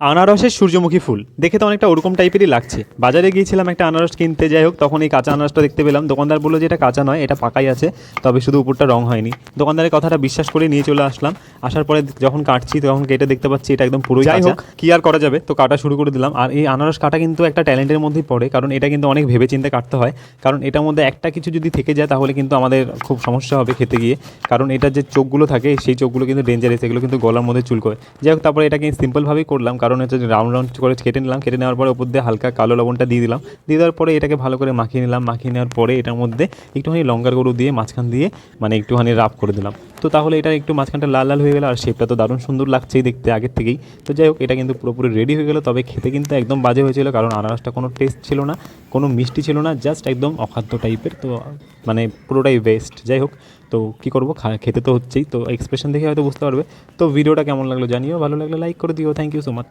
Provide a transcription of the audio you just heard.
আনারসের সূর্যমুখী ফুল দেখে তো অনেকটা ওরকম টাইপেরই লাগছে। বাজারে গিয়েছিলাম একটা আনারস কিনতে, যাই হোক তখন এই কাঁচা আনারসটা দেখতে পেলাম। দোকানদার বললো যে এটা কাঁচা নয়, এটা পাকাই আছে, তবে শুধু উপরটা রং হয়নি। দোকানদারের কথাটা বিশ্বাস করে নিয়ে চলে আসলাম। আসার পরে যখন কাটছি তখন কেটে দেখতে পাচ্ছি এটা একদম পুরোই কাঁচা। কি আর করা যাবে, তো কাটা শুরু করে দিলাম। আর এই আনারস কাটা কিন্তু একটা ট্যালেন্টের মধ্যেই পড়ে, কারণ এটা কিন্তু অনেক ভেবেচিন্তে কাটতে হয়। কারণ এটার মধ্যে একটা কিছু যদি থেকে যায় তাহলে কিন্তু আমাদের খুব সমস্যা হবে খেতে গিয়ে। কারণ এটার যে চোখগুলো থাকে সেই চোখগুলো কিন্তু ডেঞ্জারাস, এগুলো কিন্তু গলার মধ্যে চুলকোয়। যাই হোক তারপরে এটাকে সিম্পলভাবেই করলাম, কারণ হচ্ছে রাউন্ড রাউন্ড করে কেটে নিলাম। কেটে নেওয়ার পরে উপর দিয়ে হালকা কালো লবণটা দিয়ে দিলাম। দিয়ে দেওয়ার পরে এটাকে ভালো করে মাখিয়ে নিলাম। মাখিয়ে নেওয়ার পরে এটার মধ্যে একটুখানি লঙ্কার গুঁড়ো দিয়ে মাঝখান দিয়ে মানে একটুখানি রাব করে দিলাম। তো তাহলে এটা একটু মাঝখানটা লাল লাল হয়ে গেলো, আর শেপটা তো দারুণ সুন্দর লাগছেই দেখতে আগের থেকেই। তো যাই হোক এটা কিন্তু পুরোপুরি রেডি হয়ে গেলো, তবে খেতে কিন্তু একদম বাজে হয়েছিল, কারণ আনারসটা কোনো টেস্ট ছিল না, কোনো মিষ্টি ছিল না, জাস্ট একদম অখাদ্য টাইপের। তো মানে পুরোটাই ওয়েস্ট। যাই হোক, তো কী করবো, খেতে তো হচ্ছেই। তো এক্সপ্রেশন দেখে হয়তো বুঝতে পারবে। তো ভিডিওটা কেমন লাগলো জানিও, ভালো লাগলে লাইক করে দিও। Thank you so much.